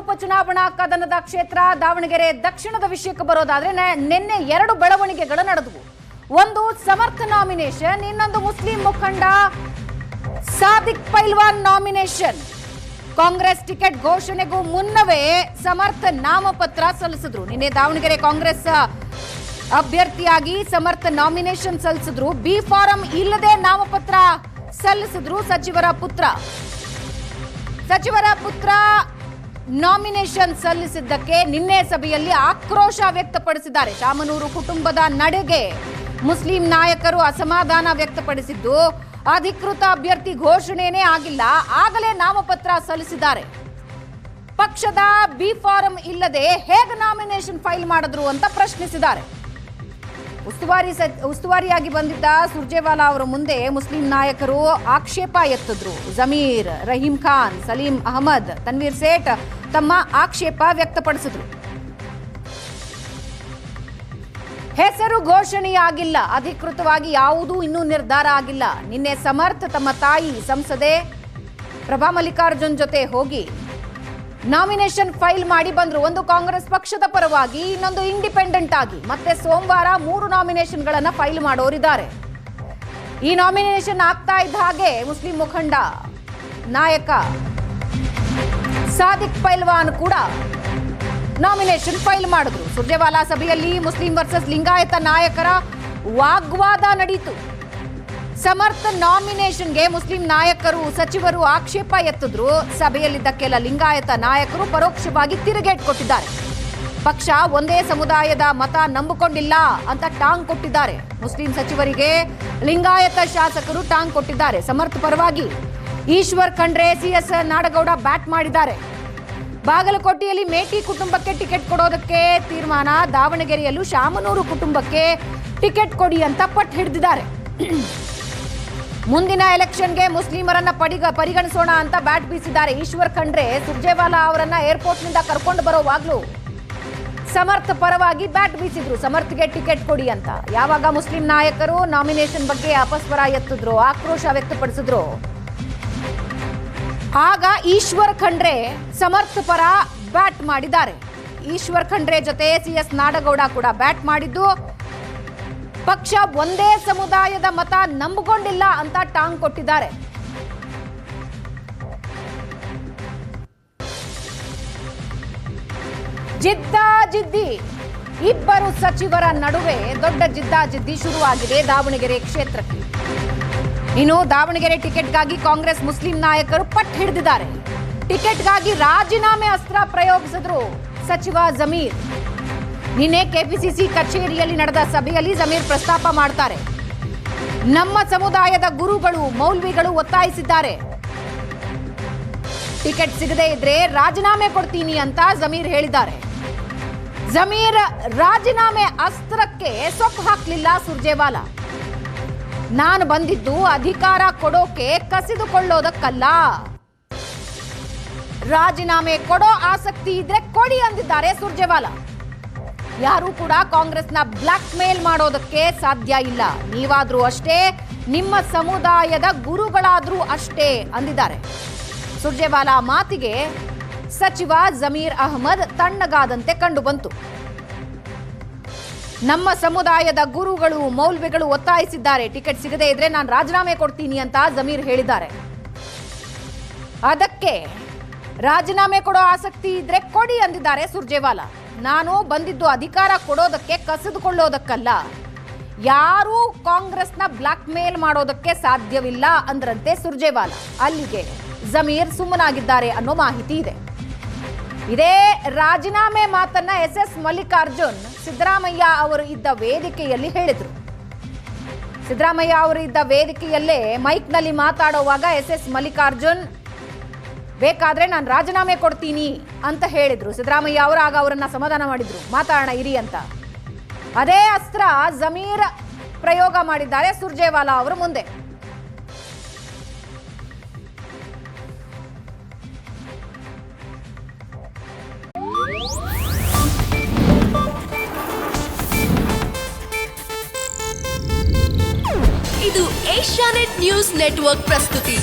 ಉಪಚುನಾವಣಾ ಕದನದ ಕ್ಷೇತ್ರ ದಾವಣಗೆರೆ ದಕ್ಷಿಣದ ವಿಷಯಕ್ಕೆ ಬರೋದಾದ್ರೆ ನಿನ್ನೆ ಎರಡು ಬೆಳವಣಿಗೆಗಳು ನಡೆದವು. ಒಂದು ಸಮರ್ಥ ನಾಮಿನೇಷನ್, ಇನ್ನೊಂದು ಮುಸ್ಲಿಂ ಮುಖಂಡ ಸಾದಿಕ್ ಪೈಲ್ವಾನ್ ನಾಮಿನೇಷನ್. ಕಾಂಗ್ರೆಸ್ ಟಿಕೆಟ್ ಘೋಷಣೆಗೂ ಮುನ್ನವೇ ಸಮರ್ಥ ನಾಮಪತ್ರ ಸಲ್ಲಿಸಿದ್ರು. ನಿನ್ನೆ ದಾವಣಗೆರೆ ಕಾಂಗ್ರೆಸ್ ಅಭ್ಯರ್ಥಿಯಾಗಿ ಸಮರ್ಥ ನಾಮಿನೇಷನ್ ಸಲ್ಲಿಸಿದ್ರು. ಬಿ ಫಾರಂ ಇಲ್ಲದೆ ನಾಮಪತ್ರ ಸಲ್ಲಿಸಿದ್ರು ಸಚಿವರ ಪುತ್ರ ನಾಮಿನೇಷನ್ ಸಲ್ಲಿಸಿದ್ದಕ್ಕೆ ನಿನ್ನೆ ಸಭೆಯಲ್ಲಿ ಆಕ್ರೋಶ ವ್ಯಕ್ತಪಡಿಸಿದ್ದಾರೆ. ಶಾಮನೂರು ಕುಟುಂಬದ ನಡೆಗೆ ಮುಸ್ಲಿಂ ನಾಯಕರು ಅಸಮಾಧಾನ ವ್ಯಕ್ತಪಡಿಸಿದ್ದು, ಅಧಿಕೃತ ಅಭ್ಯರ್ಥಿ ಘೋಷಣೆನೇ ಆಗಿಲ್ಲ, ಆಗಲೇ ನಾಮಪತ್ರ ಸಲ್ಲಿಸಿದ್ದಾರೆ. ಪಕ್ಷದ ಬಿ ಫಾರಂ ಇಲ್ಲದೆ ಹೇಗೆ ನಾಮಿನೇಷನ್ ಫೈಲ್ ಮಾಡಿದ್ರು ಅಂತ ಪ್ರಶ್ನಿಸಿದ್ದಾರೆ. ಉಸ್ತುವಾರಿಯಾಗಿ ಬಂದಿದ್ದ ಸುರ್ಜೇವಾಲಾ ಅವರ ಮುಂದೆ ಮುಸ್ಲಿಂ ನಾಯಕರು ಆಕ್ಷೇಪ ಎತ್ತಿದ್ರು. ಜಮೀರ್, ರಹೀಂ ಖಾನ್, ಸಲೀಂ ಅಹಮದ್, ತನ್ವೀರ್ ಸೇಠ್ ತಮ್ಮ ಆಕ್ಷೇಪ ವ್ಯಕ್ತಪಡಿಸಿದ್ರು. ಹೆಸರು ಘೋಷಣೆಯಾಗಿಲ್ಲ, ಅಧಿಕೃತವಾಗಿ ಯಾವುದೂ ಇನ್ನೂ ನಿರ್ಧಾರ ಆಗಿಲ್ಲ. ನಿನ್ನೆ ಸಮರ್ಥ ತಮ್ಮ ತಾಯಿ ಸಂಸದೆ ಪ್ರಭಾ ಮಲ್ಲಿಕಾರ್ಜುನ್ ಜೊತೆ ಹೋಗಿ ನಾಮಿನೇಷನ್ ಫೈಲ್ ಮಾಡಿ ಬಂದ್ರು. ಒಂದು ಕಾಂಗ್ರೆಸ್ ಪಕ್ಷದ ಪರವಾಗಿ, ಇನ್ನೊಂದು ಇಂಡಿಪೆಂಡೆಂಟ್ ಆಗಿ. ಮತ್ತೆ ಸೋಮವಾರ 3 ನಾಮಿನೇಷನ್ಗಳನ್ನ ಫೈಲ್ ಮಾಡೋರಿದ್ದಾರೆ. ಈ ನಾಮಿನೇಷನ್ ಆಗ್ತಾ ಇದ್ದ ಹಾಗೆ ಮುಸ್ಲಿಂ ಮುಖಂಡ ನಾಯಕ ಸಾದಿಕ್ ಪೈಲ್ವಾನ್ ಕೂಡ ನಾಮಿನೇಷನ್ ಫೈಲ್ ಮಾಡಿದ್ರು. ಸುರ್ಜೇವಾಲಾ ಸಭೆಯಲ್ಲಿ ಮುಸ್ಲಿಂ ವರ್ಸಸ್ ಲಿಂಗಾಯತ ನಾಯಕರ ವಾಗ್ವಾದ ನಡೆಯಿತು. ಸಮರ್ಥ ನಾಮಿನೇಷನ್ಗೆ ಮುಸ್ಲಿಂ ನಾಯಕರು, ಸಚಿವರು ಆಕ್ಷೇಪ ಎತ್ತಿದ್ರು. ಸಭೆಯಲ್ಲಿದ್ದ ಕೆಲ ಲಿಂಗಾಯತ ನಾಯಕರು ಪರೋಕ್ಷವಾಗಿ ತಿರುಗೇಟ್ ಕೊಟ್ಟಿದ್ದಾರೆ. ಪಕ್ಷ ಒಂದೇ ಸಮುದಾಯದ ಮತ ನಂಬಿಕೊಂಡಿಲ್ಲ ಅಂತ ಟಾಂಗ್ ಕೊಟ್ಟಿದ್ದಾರೆ. ಮುಸ್ಲಿಂ ಸಚಿವರಿಗೆ ಲಿಂಗಾಯತ ಶಾಸಕರು ಟಾಂಗ್ ಕೊಟ್ಟಿದ್ದಾರೆ. ಸಮರ್ಥ ಪರವಾಗಿ ಈಶ್ವರ್ ಖಂಡ್ರೆ, ಸಿಎಸ್ ನಾಡಗೌಡ ಬ್ಯಾಟ್ ಮಾಡಿದ್ದಾರೆ. ಬಾಗಲಕೋಟೆಯಲ್ಲಿ ಮೇಟಿ ಕುಟುಂಬಕ್ಕೆ ಟಿಕೆಟ್ ಕೊಡೋದಕ್ಕೆ ತೀರ್ಮಾನ, ದಾವಣಗೆರೆಯಲ್ಲೂ ಶಾಮನೂರು ಕುಟುಂಬಕ್ಕೆ ಟಿಕೆಟ್ ಕೊಡಿ ಅಂತ ಪಟ್ಟು ಹಿಡಿದಿದ್ದಾರೆ. ಮುಂದಿನ ಎಲೆಕ್ಷನ್ಗೆ ಮುಸ್ಲಿಮರನ್ನ ಪರಿಗಣಿಸೋಣ ಅಂತ ಬ್ಯಾಟ್ ಬೀಸಿದ್ದಾರೆ. ಈಶ್ವರ್ ಖಂಡ್ರೆ ಸುರ್ಜೇವಾಲಾ ಅವರನ್ನ ಏರ್ಪೋರ್ಟ್ನಿಂದ ಕರ್ಕೊಂಡು ಬರೋವಾಗ್ಲೂ ಸಮರ್ಥ ಪರವಾಗಿ ಬ್ಯಾಟ್ ಬೀಸಿದ್ರು, ಸಮರ್ಥ್ಗೆ ಟಿಕೆಟ್ ಕೊಡಿ ಅಂತ. ಯಾವಾಗ ಮುಸ್ಲಿಂ ನಾಯಕರು ನಾಮಿನೇಷನ್ ಬಗ್ಗೆ ಅಪಸ್ವರ ಎತ್ತಿದ್ರು, ಆಕ್ರೋಶ ವ್ಯಕ್ತಪಡಿಸಿದ್ರು, ಆಗ ಈಶ್ವರ್ ಖಂಡ್ರೆ ಸಮರ್ಥ ಪರ ಬ್ಯಾಟ್ ಮಾಡಿದ್ದಾರೆ. ಈಶ್ವರ್ ಖಂಡ್ರೆ ಜೊತೆ ಸಿಎಸ್ ನಾಡಗೌಡ ಕೂಡ ಬ್ಯಾಟ್ ಮಾಡಿದ್ದು, ಪಕ್ಷ ಒಂದೇ ಸಮುದಾಯದ ಮತ ನಂಬಿಕೊಂಡಿಲ್ಲ ಅಂತ ಟಾಂಗ್ ಕೊಟ್ಟಿದ್ದಾರೆ. ಜಿದ್ದಾಜಿದ್ದಿ ಇಬ್ಬರು ಸಚಿವರ ನಡುವೆ ದೊಡ್ಡ ಜಿದ್ದಾಜಿದ್ದಿ ಶುರುವಾಗಿದೆ ದಾವಣಗೆರೆ ಕ್ಷೇತ್ರಕ್ಕೆ. ಇನ್ನು ದಾವಣಗೆರೆ ಟಿಕೆಟ್ಗಾಗಿ ಕಾಂಗ್ರೆಸ್ ಮುಸ್ಲಿಂ ನಾಯಕರು ಪಟ್ಟು ಹಿಡಿದಿದ್ದಾರೆ. ಟಿಕೆಟ್ಗಾಗಿ ರಾಜೀನಾಮೆ ಅಸ್ತ್ರ ಪ್ರಯೋಗಿಸಿದ್ರು ಸಚಿವ ಜಮೀರ್. ನಿನ್ನೆ ಕೆಪಿಸಿಸಿ ಕಚೇರಿಯಲ್ಲಿ ನಡೆದ ಸಭೆಯಲ್ಲಿ ಜಮೀರ್ ಪ್ರಸ್ತಾಪ ಮಾಡ್ತಾರೆ. ನಮ್ಮ ಸಮುದಾಯದ ಗುರುಗಳು, ಮೌಲ್ವಿಗಳು ಒತ್ತಾಯಿಸಿದ್ದಾರೆ, ಟಿಕೆಟ್ ಸಿಗದೇ ಇದ್ರೆ ರಾಜೀನಾಮೆ ಕೊಡ್ತೀನಿ ಅಂತ ಜಮೀರ್ ಹೇಳಿದ್ದಾರೆ. ಜಮೀರ್ ರಾಜೀನಾಮೆ ಅಸ್ತ್ರಕ್ಕೆ ಸೊಪ್ಪು ಹಾಕ್ಲಿಲ್ಲ ಸುರ್ಜೇವಾಲಾ. ನಾನು ಬಂದಿದ್ದು ಅಧಿಕಾರ ಕೊಡೋಕೆ ಕಸಿದುಕೊಳ್ಳೋದಕ್ಕಲ್ಲ, ರಾಜೀನಾಮೆ ಕೊಡೋ ಆಸಕ್ತಿ ಇದ್ರೆ ಕೊಡಿ ಅಂದಿದ್ದಾರೆ ಸುರ್ಜೇವಾಲಾ. ಯಾರು ಕೂಡ ಕಾಂಗ್ರೆಸ್ನ ಬ್ಲಾಕ್ ಮೇಲ್ ಮಾಡೋದಕ್ಕೆ ಸಾಧ್ಯ ಇಲ್ಲ, ನೀವಾದ್ರೂ ಅಷ್ಟೇ, ನಿಮ್ಮ ಸಮುದಾಯದ ಗುರುಗಳಾದ್ರೂ ಅಷ್ಟೇ ಅಂದಿದ್ದಾರೆ. ಸುರ್ಜೇವಾಲಾ ಮಾತಿಗೆ ಸಚಿವ ಜಮೀರ್ ಅಹಮದ್ ತಣ್ಣಗಾದಂತೆ ಕಂಡು ಬಂತು. ನಮ್ಮ ಸಮುದಾಯದ ಗುರುಗಳು, ಮೌಲ್ವಿಗಳು ಒತ್ತಾಯಿಸಿದ್ದಾರೆ, ಟಿಕೆಟ್ ಸಿಗದೇ ಇದ್ರೆ ನಾನು ರಾಜೀನಾಮೆ ಕೊಡ್ತೀನಿ ಅಂತ ಜಮೀರ್ ಹೇಳಿದ್ದಾರೆ. ಅದಕ್ಕೆ ರಾಜೀನಾಮೆ ಕೊಡೋ ಆಸಕ್ತಿ ಇದ್ರೆ ಕೊಡಿ ಅಂದಿದ್ದಾರೆ ಸುರ್ಜೇವಾಲಾ. ನಾನು ಬಂದಿದ್ದು ಅಧಿಕಾರ ಕೊಡೋದಕ್ಕೆ, ಕಸಿದುಕೊಳ್ಳೋದಕ್ಕಲ್ಲ, ಯಾರೂ ಕಾಂಗ್ರೆಸ್ನ ಬ್ಲಾಕ್ ಮೇಲ್ ಮಾಡೋದಕ್ಕೆ ಸಾಧ್ಯವಿಲ್ಲ ಅಂದ್ರಂತೆ ಸುರ್ಜೇವಾಲಾ. ಅಲ್ಲಿಗೆ ಜಮೀರ್ ಸುಮ್ಮನಾಗಿದ್ದಾರೆ ಅನ್ನೋ ಮಾಹಿತಿ ಇದೆ. ಇದೇ ರಾಜೀನಾಮೆ ಮಾತನ್ನ ಎಸ್ ಮಲ್ಲಿಕಾರ್ಜುನ್ ಸಿದ್ದರಾಮಯ್ಯ ಅವರು ಇದ್ದ ವೇದಿಕೆಯಲ್ಲಿ ಹೇಳಿದ್ರು. ಸಿದ್ದರಾಮಯ್ಯ ಅವರು ಇದ್ದ ವೇದಿಕೆಯಲ್ಲೇ ಮೈಕ್ನಲ್ಲಿ ಮಾತಾಡುವಾಗ ಎಸ್ ಮಲ್ಲಿಕಾರ್ಜುನ್ ಬೇಕಾದ್ರೆ ನಾನು ರಾಜೀನಾಮೆ ಕೊಡ್ತೀನಿ ಅಂತ ಹೇಳಿದ್ರು. ಸಿದ್ದರಾಮಯ್ಯ ಅವರು ಆಗ ಅವರನ್ನ ಸಮಾಧಾನ ಮಾಡಿದ್ರು, ಮಾತಾಡೋಣ ಇರಿ ಅಂತ. ಅದೇ ಅಸ್ತ್ರ ಜಮೀರ್ ಪ್ರಯೋಗ ಮಾಡಿದ್ದಾರೆ ಸುರ್ಜೇವಾಲಾ ಅವರ ಮುಂದೆ. ಇದು ಏಷ್ಯಾನೆಟ್ ನ್ಯೂಸ್ ನೆಟ್ವರ್ಕ್ ಪ್ರಸ್ತುತಿ.